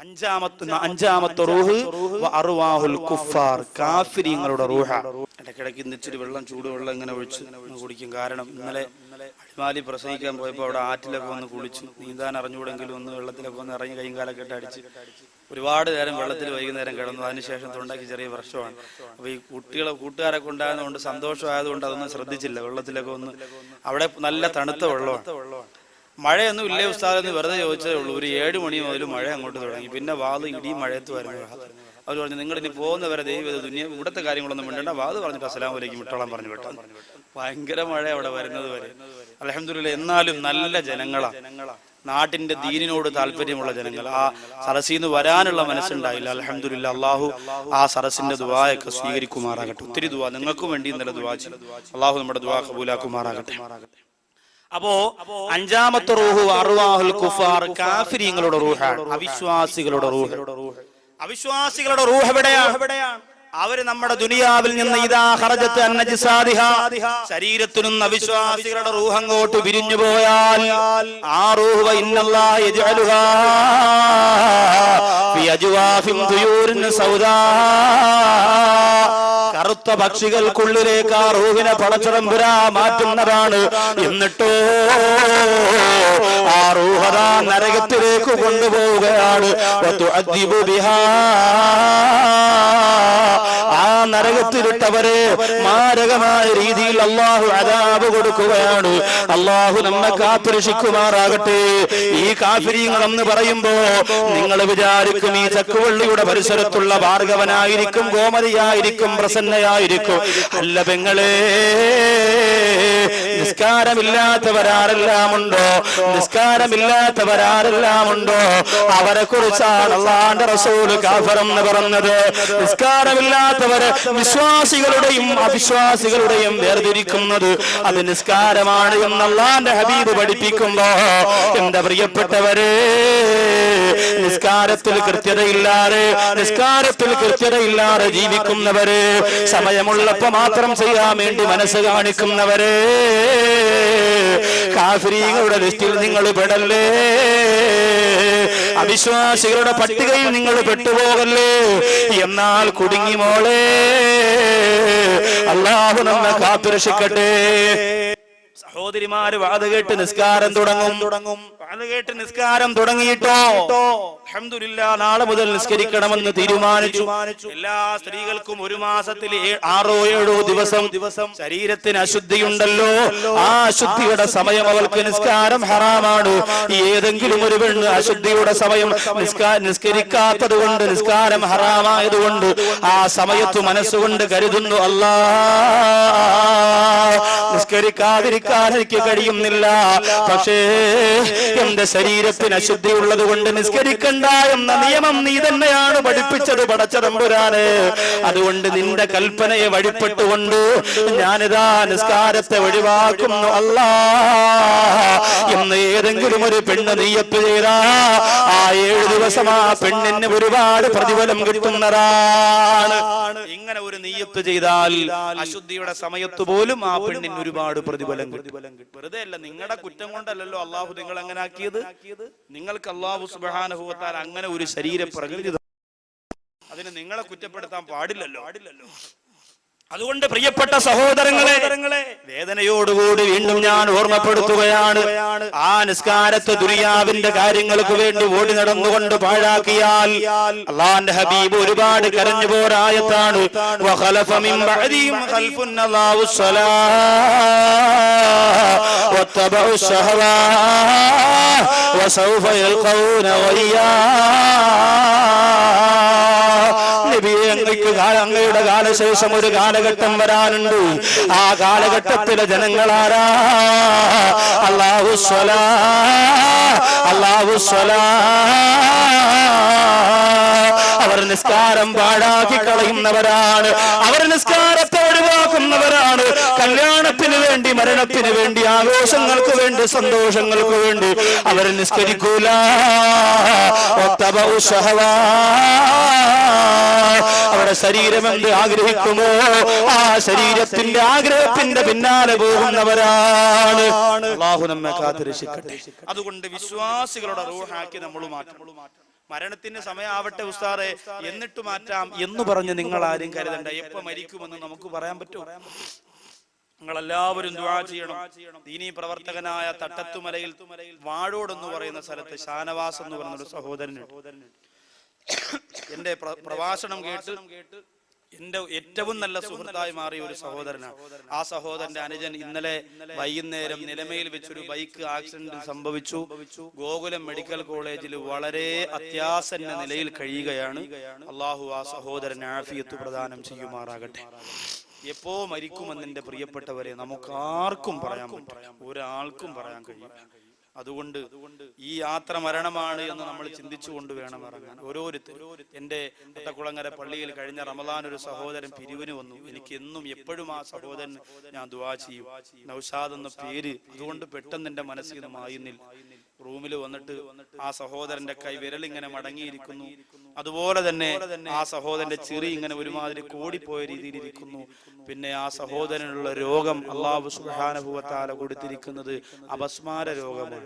അഞ്ചാമത്തെ റൂഹ് അർവാഹുൽ കുഫാർ, കാഫിരീങ്ങളുടെ റൂഹ. ഇടയ്ക്കിടയ്ക്ക് ഇന്നിച്ചിരി വെള്ളം, ചൂടുവെള്ളം ഇങ്ങനെ ഒഴിച്ച് കുടിക്കും. കാരണം ഇന്നലെ അടിമാലി പ്രസംഗിക്കാൻ പോയപ്പോൾ അവിടെ ആറ്റിലൊക്കെ വന്ന് കുളിച്ചു. നീന്താൻ അറിഞ്ഞുകൂടെങ്കിലും ഒന്ന് വെള്ളത്തിലൊക്കെ വന്ന് ഇറങ്ങി കൈയും കാലൊക്കെ ഇട്ട് അടിച്ച് ഒരുപാട് നേരം വെള്ളത്തിൽ വൈകുന്നേരം കിടന്നു. അതിനുശേഷം തൊണ്ടയ്ക്ക് ചെറിയ പ്രശ്നമാണ്. അപ്പോൾ ഈ കൂട്ടുകാരൊക്കെ ഉണ്ടായതുകൊണ്ട് സന്തോഷമായതുകൊണ്ട് അതൊന്നും ശ്രദ്ധിച്ചില്ല. വെള്ളത്തിലൊക്കെ ഒന്ന് അവിടെ നല്ല തണുത്ത വെള്ളമാണ്. മഴയൊന്നും ഇല്ലേ ഉസ്താദ് എന്ന് വെറുതെ ചോദിച്ചതേ ഉള്ളൂ. ഒരു 7 മണി മുതൽ മഴ അങ്ങോട്ട് തുടങ്ങി. പിന്നെ വാത് ഇടിയും മഴയത്ത് വരുന്നു. അവർ പറഞ്ഞു, നിങ്ങൾ ഇനി പോകുന്നവരെ ദൈവം ഇവിടുത്തെ കാര്യങ്ങളൊന്നും വേണ്ട, വാത് പറഞ്ഞിട്ട് അസ്സലാമു അലൈക്കും വിട്ടോളാൻ പറഞ്ഞു വിട്ടാൽ. ഭയങ്കര മഴ അവിടെ വരുന്നത് വരെ. അൽഹംദുലില്ലാഹ്. എന്നാലും നല്ല ജനങ്ങളാ, നാട്ടിന്റെ ദീനിനോട് താല്പര്യമുള്ള ജനങ്ങൾ. ആ സരസിൽ നിന്ന് വരാനുള്ള മനസ്സുണ്ടായില്ല. അൽഹംദുലില്ലാഹ്. അള്ളാഹു ആ സരസിന്റെ ദുആയൊക്കെ സ്വീകരിക്കുമാറാകട്ടെ. ഒത്തിരി ദുആ നിങ്ങൾക്കും വേണ്ടി ഇന്നലെ ദുആ ചെയ്തു. അള്ളാഹു നമ്മുടെ ദുആ കബൂലാക്കുമാറാകട്ടെ. അപ്പോ അഞ്ചാമത്തെ റൂഹ് അർവാഹുൽ കുഫാർ, കാഫിരീങ്ങളുടെ റൂഹാണ്, അവിശ്വാസികളുടെ റൂഹ്. അവിശ്വാസികളുടെ റൂഹ് എവിടെയാണ്? അവര് നമ്മുടെ ദുനിയാവിൽ നിന്ന് ഇദാ ഖറജത്ത് അൻ നജ്സാദിഹാ, ശരീരത്തിനും അവിശ്വാസികളുടെ റൂഹ് അങ്ങോട്ട് വിരിഞ്ഞു പോയാൽ ആ റൂഹ് ഇന്നല്ലാഹ യജ്അലുഹാ ഫി അജ്വാഫിൻ തുയൂരിൻ സൗദാ, കറുത്ത പക്ഷികൾക്കുള്ളിലേക്ക് ആ റൂഹിനെ പടച്ചതമ്പുരാ മാറ്റുന്നതാണ്. എന്നിട്ടോ ആ റൂഹദാ നരകത്തിലേക്ക് കൊണ്ടുപോവുകയാണ്. ആ നരകത്തിലിട്ടവരെ മാരകമായ രീതിയിൽ അള്ളാഹു അദാബ് കൊടുക്കുകയാണ്. അള്ളാഹു നമ്മെ കാത്തുരക്ഷിക്കുമാറാകട്ടെ. ഈ കാഫിരീങ്ങൾ എന്ന് പറയുമ്പോ നിങ്ങൾ വിചാരിക്കും ഈ ചക്കുവള്ളിയുടെ പരിസരത്തുള്ള ഭാർഗവനായിരിക്കും, ഗോമതിയായിരിക്കും, പ്രസന്നയായിരിക്കും. അല്ല പെങ്ങളെ, നിസ്കാരമില്ലാത്തവരാരെല്ലാമുണ്ടോ, നിസ്കാരമില്ലാത്തവരാരെല്ലാമുണ്ടോ അവരെ കുറിച്ചാണ് അല്ലാഹുവിന്റെ റസൂൽ കാഫിർ എന്ന് പറഞ്ഞത്. നിസ്കാരമില്ലാത്തവരെ വിശ്വാസികളുടെയും അവിശ്വാസികളുടെയും വേർതിരിക്കുന്നത് അത് നിസ്കാരമാണ് എന്ന് അല്ലാഹുവിന്റെ ഹബീബ് പഠിപ്പിക്കുമ്പോ, എന്റെ പ്രിയപ്പെട്ടവരെ, നിസ്കാരത്തിൽ കൃത്യതയില്ലാതെ ജീവിക്കുന്നവര്, സമയമുള്ളപ്പോ മാത്രം ചെയ്യാൻ വേണ്ടി മനസ്സ് കാണിക്കുന്നവരെ, കാഫിരീങ്ങളുടെ ലിസ്റ്റിൽ നിങ്ങൾ പെടല്ലേ, അവിശ്വാസികളുടെ പട്ടികയിൽ നിങ്ങൾ പെട്ടുപോകല്ലേ. എന്നാൽ കുടുങ്ങി മോളെ, അല്ലാഹു നമ്മെ കാത്തുരക്ഷിക്കട്ടെ. സഹോദരിമാര് വാത് കേട്ട് നിസ്കാരം തുടങ്ങും. വാത് കേട്ട് നിസ്കാരം തുടങ്ങിയിട്ടോ അൽഹംദുലില്ലാഹ് നാളെ മുതൽ നിസ്കരിക്കണമെന്ന് തീരുമാനിച്ചു. എല്ലാ സ്ത്രീകൾക്കും ഒരു മാസത്തിൽ 6-7 ദിവസം ശരീരത്തിന് അശുദ്ധിയുണ്ടല്ലോ, ആ അശുദ്ധിയുടെ സമയം അവൾക്ക് നിസ്കാരം ഹറാമാണ്. ഏതെങ്കിലും ഒരു പെണ്ണ് അശുദ്ധിയുടെ സമയം നിസ്കരിക്കാത്തത് കൊണ്ട്, നിസ്കാരം ഹറാമായതുകൊണ്ട് ആ സമയത്ത് മനസ്സുകൊണ്ട് കരുതുന്നു, അല്ലാഹ് നിസ്കരിക്കാതിരിക്കാൻ എനിക്ക് കഴിയുന്നില്ല, പക്ഷേ എന്റെ ശരീരത്തിന് അശുദ്ധി ഉള്ളത് കൊണ്ട് നിസ്കരിക്കണ്ട എന്ന നിയമം നീ തന്നെയാണ് പഠിപ്പിച്ചത് പടച്ചതമ്പുരാനെ. അതുകൊണ്ട് നിന്റെ കൽപ്പനയെ വഴിപ്പെട്ടുകൊണ്ട് ഞാനിതാ നിസ്കാരത്തെ ഒഴിവാക്കുന്നു അല്ലാഹ് എന്ന് ഏതെങ്കിലും ഒരു പെണ്ണ് നിയ്യത്ത് ചെയ്താ ആ 7 ദിവസം ആ പെണ്ണിന് ഒരുപാട് പ്രതിഫലം കിട്ടുന്നതാണ്. ഇങ്ങനെ ഒരു നിയ്യത്ത് ചെയ്താൽ അശുദ്ധിയുടെ സമയത്ത് പോലും ആ പെണ്ണിന് ഒരുപാട് പ്രതിഫലം കിട്ടും. വെറുതെ അല്ല, നിങ്ങളുടെ കുറ്റം കൊണ്ടല്ലോ അള്ളാഹു നിങ്ങൾ അങ്ങനെ ആക്കിയത്. നിങ്ങൾക്ക് അള്ളാഹു സുബ്ഹാനഹു വ തആല അങ്ങനെ ഒരു ശരീര പ്രകൃതി, അതിന് നിങ്ങളെ കുറ്റപ്പെടുത്താൻ പാടില്ലല്ലോ. അതുകൊണ്ട് പ്രിയപ്പെട്ട സഹോദരങ്ങളെ, വേദനയോടുകൂടി വീണ്ടും ഞാൻ ഓർമ്മപ്പെടുത്തുകയാണ്, ആ നിസ്കാരത്തെ ദുനിയാവിന്റെ കാര്യങ്ങൾക്ക് വേണ്ടി ഓടി നടന്നുകൊണ്ട് പാഴാക്കിയാൽ അല്ലാഹുവിന്റെ ഹബീബ് ഒരുപാട് കരഞ്ഞു പോരായത്താണ്. വഖലഫ മിൻ ബഅദിഹിം ഖൽഫുൻ അല്ലാഹു സ്വലാഹ വത്തബഉ ശഹവാ വസൗഫ യൽഖൗന ഗയ്യാ. അങ്ങയുടെ കാലശേഷം ഒരു കാലഘട്ടം വരാനുണ്ട്. ആ കാലഘട്ടത്തിലെ ജനങ്ങളാരാ? അല്ലാഹു അവർ നിസ്കാരം പാഴാക്കി കളയുന്നവരാണ്, അവർ നിസ്കാരത്തെ ഒഴിവാക്കുന്നവരാണ്. കല്യാണത്തിന് വേണ്ടി, മരണത്തിന് വേണ്ടി, ആഘോഷങ്ങൾക്ക് വേണ്ടി, സന്തോഷങ്ങൾക്ക് വേണ്ടി അവർ നിസ്കരിക്കൂല. അവരുടെ ശരീരം എന്ത് ആഗ്രഹിക്കുമോ ആ ശരീരത്തിന്റെ ആഗ്രഹത്തിന്റെ പിന്നാലെ പോകുന്നവരാണ്. അല്ലാഹു നമ്മെ കാത്തുരക്ഷിക്കട്ടെ. അതുകൊണ്ട് വിശ്വാസികളുടെ റൂഹാക്കി നമ്മൾ മാറ്റണം. മരണത്തിന് സമയമാവട്ടെ ഉസ്താദേ എന്നിട്ട് മാറ്റാം എന്ന് പറഞ്ഞ് നിങ്ങൾ ആരും കരുതണ്ട. എപ്പോ മരിക്കുമെന്ന് നമുക്ക് പറയാൻ പറ്റുമോ? നിങ്ങളെല്ലാവരും ദുആ ചെയ്യണം. ദീനീ പ്രവർത്തകനായ തട്ടത്തുമലയിൽ വാഴോട് എന്ന് പറയുന്ന സ്ഥലത്ത് ഷാനവാസ് എന്ന് പറയുന്ന ഒരു സഹോദരനുണ്ട്. എന്റെ പ്രഭാഷണം കേട്ട് എന്റെ ഏറ്റവും നല്ല സുഹൃത്തായി മാറിയ ഒരു സഹോദരനാണ്. ആ സഹോദരന്റെ അനുജൻ ഇന്നലെ വൈകുന്നേരം നിലമയിൽ വെച്ചൊരു ബൈക്ക് ആക്സിഡന്റ് സംഭവിച്ചു. ഗോകുലം മെഡിക്കൽ കോളേജിൽ വളരെ അത്യാസന്ന നിലയിൽ കഴിയുകയാണ്. അള്ളാഹു ആ സഹോദരന് ആഫിയത്ത് പ്രദാനം ചെയ്യുമാറാകട്ടെ. എപ്പോ മരിക്കുമെന്നെ പ്രിയപ്പെട്ടവരെ നമുക്ക് ആർക്കും പറയാൻ പറ്റും, ഒരാൾക്കും പറയാൻ കഴിയും. അതുകൊണ്ട് ഈ യാത്ര മരണമാണ് എന്ന് നമ്മൾ ചിന്തിച്ചുകൊണ്ട് വേണം ഇറങ്ങാൻ ഓരോരുത്തരും. എന്റെ കുളങ്ങര പള്ളിയിൽ കഴിഞ്ഞ റമദാൻ ഒരു സഹോദരൻ പിരിവിന് വന്നു. എനിക്ക് എന്നും എപ്പോഴും ആ സഹോദരൻ ഞാൻ ദുആ ചെയ്യും. നൗഷാദ് എന്ന പേര് അതുകൊണ്ട് പെട്ടെന്ന് എന്റെ മനസ്സിൽ നിന്ന് മായുന്നില്ല. റൂമിൽ വന്നിട്ട് ആ സഹോദരന്റെ കൈ വിരലിങ്ങനെ മടങ്ങിയിരിക്കുന്നു. അതുപോലെ തന്നെ ആ സഹോദരന്റെ ചിറി ഇങ്ങനെ ഒരുമാതിരി കോടിപ്പോയ രീതിയിൽ ഇരിക്കുന്നു. പിന്നെ ആ സഹോദരനുള്ള രോഗം അല്ലാഹു സുബ്ഹാനഹു വ തആല കൊടുത്തിരിക്കുന്നത് അപസ്മാര രോഗമാണ്.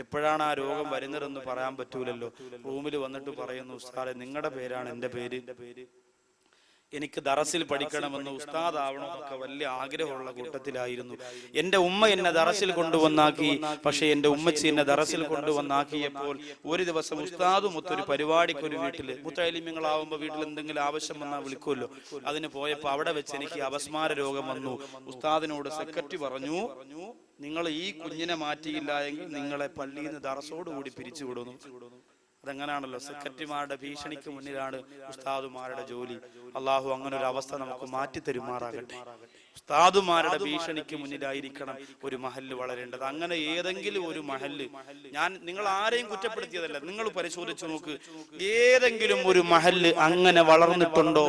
എപ്പോഴാണ് ആ രോഗം വരുന്നതെന്ന് പറയാൻ പറ്റൂലല്ലോ. റൂമിൽ വന്നിട്ട് പറയുന്നു, ഉസ്താദേ നിങ്ങളുടെ പേരാണ് എന്റെ പേര്, എനിക്ക് ദറസിൽ പഠിക്കണമെന്ന് ഉസ്താദ് ആവണമെന്നൊക്കെ വലിയ ആഗ്രഹമുള്ള കൂട്ടത്തിലായിരുന്നു. എന്റെ ഉമ്മ എന്നെ ദറസിൽ കൊണ്ടുവന്നാക്കി. പക്ഷെ എന്റെ ഉമ്മച്ചി എന്നെ ദറസിൽ കൊണ്ടുവന്നാക്കിയപ്പോൾ ഒരു ദിവസം ഉസ്താദും ഒത്തൊരു പരിപാടിക്ക് ഒരു വീട്ടില് മുത്തലിമ്യങ്ങളാവുമ്പോ വീട്ടിൽ എന്തെങ്കിലും ആവശ്യം വന്നാൽ വിളിക്കുമല്ലോ. അതിന് പോയപ്പോ അവിടെ വെച്ച് എനിക്ക് അപസ്മാര രോഗം വന്നു. ഉസ്താദിനോട് സെക്രട്ടറി പറഞ്ഞു, നിങ്ങൾ ഈ കുഞ്ഞിനെ മാറ്റിയില്ല എങ്കിൽ നിങ്ങളെ പള്ളിയിൽ നിന്ന് ദറസോടുകൂടി പിരിച്ചുവിടുന്നു. അതെങ്ങനെയാണല്ലോ, സെക്രട്ടറിമാരുടെ ഭീഷണിക്ക് മുന്നിലാണ് ഉസ്താദുമാരുടെ ജോലി. അള്ളാഹു അങ്ങനെ ഒരു അവസ്ഥ നമുക്ക് മാറ്റി തരുമാറാകട്ടെ. ഉസ്താദുമാരുടെ ഭീഷണിക്ക് മുന്നിലായിരിക്കണം ഒരു മഹല്ല് വളരേണ്ടത്. അങ്ങനെ ഏതെങ്കിലും ഒരു മഹല്ല്, ഞാൻ നിങ്ങൾ ആരെയും കുറ്റപ്പെടുത്തിയതല്ല, നിങ്ങൾ പരിശോധിച്ചു നോക്ക്, ഏതെങ്കിലും ഒരു മഹല്ല് അങ്ങനെ വളർന്നിട്ടുണ്ടോ?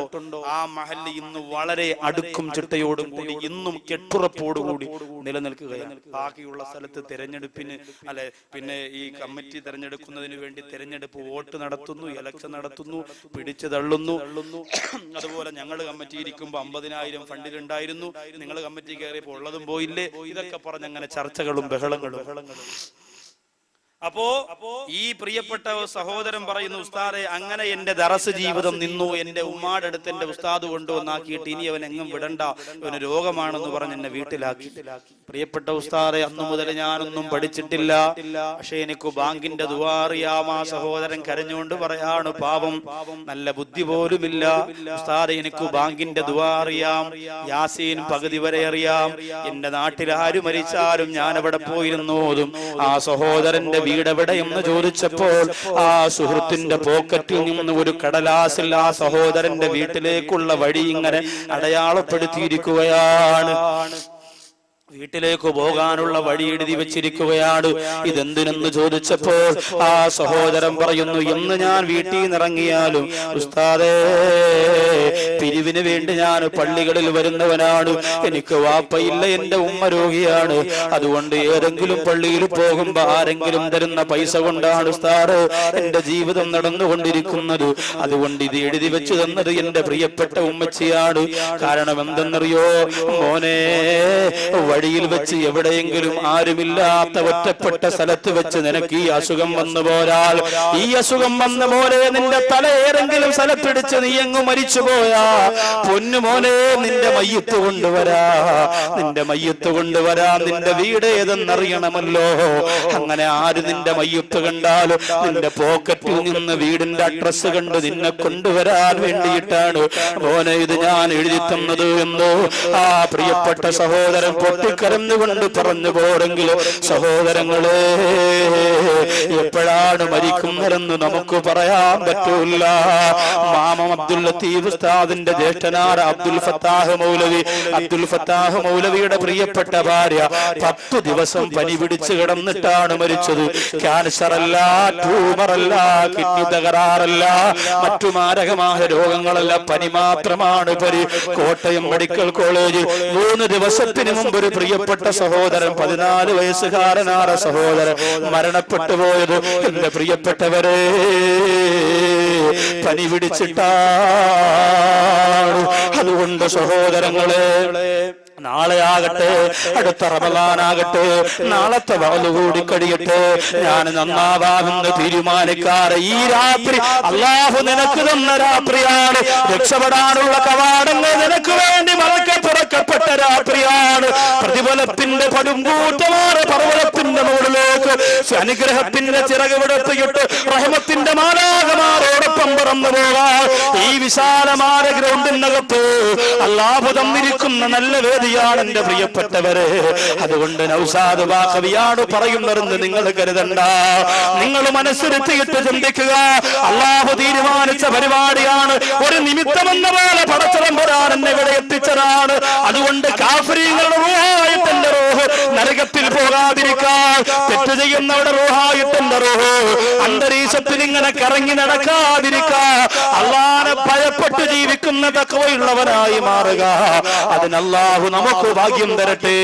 ആ മഹല്ല് ഇന്ന് വളരെ അടുക്കും ചിട്ടയോടും കൂടി ഇന്നും കെട്ടുറപ്പോടുകൂടി നിലനിൽക്കുകയാണ്. ബാക്കിയുള്ള സ്ഥലത്ത് തെരഞ്ഞെടുപ്പിന് പിന്നെ ഈ കമ്മിറ്റി തെരഞ്ഞെടുക്കുന്നതിന് വേണ്ടി തെരഞ്ഞെടുപ്പ് വോട്ട് നടത്തുന്നു, ഇലക്ഷൻ നടത്തുന്നു, പിടിച്ചു തള്ളുന്നു. അതുപോലെ ഞങ്ങൾ കമ്മിറ്റി ഇരിക്കുമ്പോ 50,000 ഫണ്ടിലുണ്ടായിരുന്നു, നിങ്ങൾ കമ്മിറ്റി കയറിയപ്പോൾ ഉള്ളതും പോയില്ലേ, ഇതൊക്കെ പറഞ്ഞങ്ങനെ ചർച്ചകളും ബഹളങ്ങളും. അപ്പോ ഈ പ്രിയപ്പെട്ട സഹോദരൻ പറയുന്നു, ഉസ്താദെ അങ്ങനെ എന്റെ ദറസ് ജീവിതം നിന്നു. എന്റെ ഉമ്മാടെ അടുത്ത് എന്റെ ഉസ്താദ് കൊണ്ടുവന്നാക്കിയിട്ട് ഇനി അവൻ എങ്ങും വിടണ്ട, അവന് രോഗമാണെന്ന് പറഞ്ഞ് എന്നെ വീട്ടിലാക്കി. പ്രിയപ്പെട്ട ഉസ്താദെ, അന്നു മുതൽ ഞാനൊന്നും പഠിച്ചിട്ടില്ല, പക്ഷെ എനിക്ക് ബാങ്കിന്റെ ദുആ അറിയാം. ആ സഹോദരൻ കരഞ്ഞുകൊണ്ട് പറയാണ്, പാവം നല്ല ബുദ്ധി പോലുമില്ല ഉസ്താദെ, എനിക്ക് ബാങ്കിന്റെ ദുആ അറിയാം, യാസീൻ പകുതി വരെ അറിയാം, എന്റെ നാട്ടിൽ ആര് മരിച്ചാലും ഞാൻ അവിടെ പോയിരുന്നോതും. ആ സഹോദരന്റെ വീടെവിടെയെന്ന് ചോദിച്ചപ്പോൾ ആ സുഹൃത്തിന്റെ പോക്കറ്റിൽ നിന്ന് ഒരു കടലാസിൽ ആ സഹോദരന്റെ വീട്ടിലേക്കുള്ള വഴി ഇങ്ങനെ അടയാളപ്പെടുത്തിയിരിക്കുകയാണ്. വീട്ടിലേക്ക് പോകാനുള്ള വഴി എഴുതി വെച്ചിരിക്കുകയാണ്. ഇതെന്തിനെന്ന് ചോദിച്ചപ്പോൾ ആ സഹോദരൻ പറയുന്നു, എന്ന് ഞാൻ വീട്ടിൽ നിന്നിറങ്ങിയാലും ഉസ്താദേ പിരിവിന് വേണ്ടി ഞാൻ പള്ളികളിൽ വരുന്നവനാണ്, എനിക്ക് വാപ്പയില്ല, എന്റെ ഉമ്മ രോഗിയാണ്, അതുകൊണ്ട് ഏതെങ്കിലും പള്ളിയിൽ പോകുമ്പോ ആരെങ്കിലും തരുന്ന പൈസ കൊണ്ടാണ് ഉസ്താദ് എന്റെ ജീവിതം നടന്നുകൊണ്ടിരിക്കുന്നത്. അതുകൊണ്ട് ഇത് എഴുതി വെച്ചു തന്നത് എന്റെ പ്രിയപ്പെട്ട ഉമ്മച്ചിയാണ്. കാരണം എന്തെന്നറിയോ മോനെ, വഴിയിൽ വെച്ച് എവിടെയെങ്കിലും ആരുമില്ലാത്ത ഒറ്റപ്പെട്ട സ്ഥലത്ത് വെച്ച് നിനക്ക് ഈ അസുഖം വന്നു പോരാൽ, ഈ അസുഖം വന്ന പോലെ നിന്റെ തല ഏതെങ്കിലും സ്ഥലത്തിടിച്ച് നീ എങ്ങും മരിച്ചു പോയാ, പൊന്നു മോനെ നിന്റെ മയ്യത്ത് കൊണ്ടുവരാ, നിന്റെ മയ്യത്ത് കൊണ്ടുവരാ, നിന്റെ വീട് ഏതെന്നറിയണമല്ലോ. അങ്ങനെ ആര് നിന്റെ മയ്യത്ത് കണ്ടാലും നിന്റെ പോക്കറ്റിൽ നിന്ന് വീടിന്റെ അഡ്രസ് കണ്ട് നിന്നെ കൊണ്ടുവരാൻ വേണ്ടിയിട്ടാണ് മോനെ ഇത് ഞാൻ എഴുതി തന്നത് എന്ന് ആ പ്രിയപ്പെട്ട സഹോദരൻ പൊട്ടിക്കരഞ്ഞുകൊണ്ട് പറഞ്ഞു പോരെങ്കിലും സഹോദരങ്ങളെ, എപ്പോഴാണ് മരിക്കുന്നതെന്ന് നമുക്ക് പറയാൻ പറ്റൂല. മാമം അബ്ദുൽ ലത്തീഫ് ഉസ്താദിന്റെ ജ്യേഷ്ഠനായ അബ്ദുൽ ഫത്താഹ് മൗലവി, അബ്ദുൽ ഫത്താഹ് മൗലവിയുടെ പ്രിയപ്പെട്ട ഭാര്യ 10 ദിവസം പനി പിടിച്ച് കിടന്നിട്ടാണ് മരിച്ചത്. ക്യാൻസർ അല്ല, ട്യൂമർ അല്ല, കിഡ്നി തകരാറല്ല, മറ്റു മാരകമായ രോഗങ്ങളല്ല, പനി മാത്രമാണ് പനി. കോട്ടയം മെഡിക്കൽ കോളേജിൽ 3 ദിവസത്തിന് മുമ്പ് ഒരു പ്രിയപ്പെട്ട സഹോദരൻ, 14 വയസ്സുകാരനായ സഹോദരൻ മരണപ്പെട്ടു പോയത്. എന്റെ പ്രിയപ്പെട്ടവരെ, പനി പിടിച്ചിട്ടാണ്. അതുകൊണ്ട് സഹോദരങ്ങളെ, നാളെയാകട്ടെ, അടുത്ത റമളാനാകട്ടെ, നാളത്തെ വഅദ് കൂടി കഴിയട്ടെ, ഞാൻ നന്നാവാമെന്ന് തീരുമാനിക്കാറ് ഈ രാത്രി അല്ലാഹു നിനക്ക് തന്ന രാത്രിയാണ്. രക്ഷപ്പെടാനുള്ള കവാടങ്ങൾ നിനക്ക് വേണ്ടി തുറക്കപ്പെട്ട രാത്രിയാണ്. പ്രതിഫലത്തിന്റെ പടുംകൂട്ടമാണ് പർവ്വതത്തിന്റെ മുകളിലേക്ക് അനുഗ്രഹത്തിന്റെ ചിറക് വിടർത്തിയിട്ട് റഹ്മത്തിന്റെ മാലാഖമാരോടൊപ്പം പറന്നു പോകാൻ ഈ വിശാലമായ ഗ്രൗണ്ടിനകത്ത് അല്ലാഹു തന്നിരിക്കുന്ന നല്ല വേദിയാണ് എന്റെ പ്രിയപ്പെട്ടവരെ. അതുകൊണ്ട് നൗസാദ് ബാഖവിയാണ് പറയുന്നതെന്ന് നിങ്ങൾ കരുതണ്ട. നിങ്ങൾ മനസ്സിരുത്തിയിട്ട് ചിന്തിക്കുക, അല്ലാഹു തീരുമാനിച്ച പരിപാടിയാണ്. ഒരു നിമിത്തമെന്ന പോലെ പടച്ചതമ്പുരാൻ എന്നെ ഇവിടെ എത്തിച്ചതാണ്. അതുകൊണ്ട് കാഫിരീങ്ങളുടെ റൂഹായിട്ട് എന്റെ റൂഹ് നരകത്തിൽ പോകാതിരിക്കാൻ, തെറ്റ് ചെയ്യുന്നവരുടെ റൂഹായിട്ട് എന്റെ റൂഹ് അന്തരീക്ഷത്തിൽ ഇങ്ങനെ കറങ്ങി നടക്കാതിരിക്കാൻ, അല്ലാഹുവിനെ ഭയപ്പെട്ട് ജീവിക്കുന്ന തഖ്വയുള്ളവരായി മാറുക. അതിന് അല്ലാഹു നമുക്ക് ഭാഗ്യം തരട്ടെ.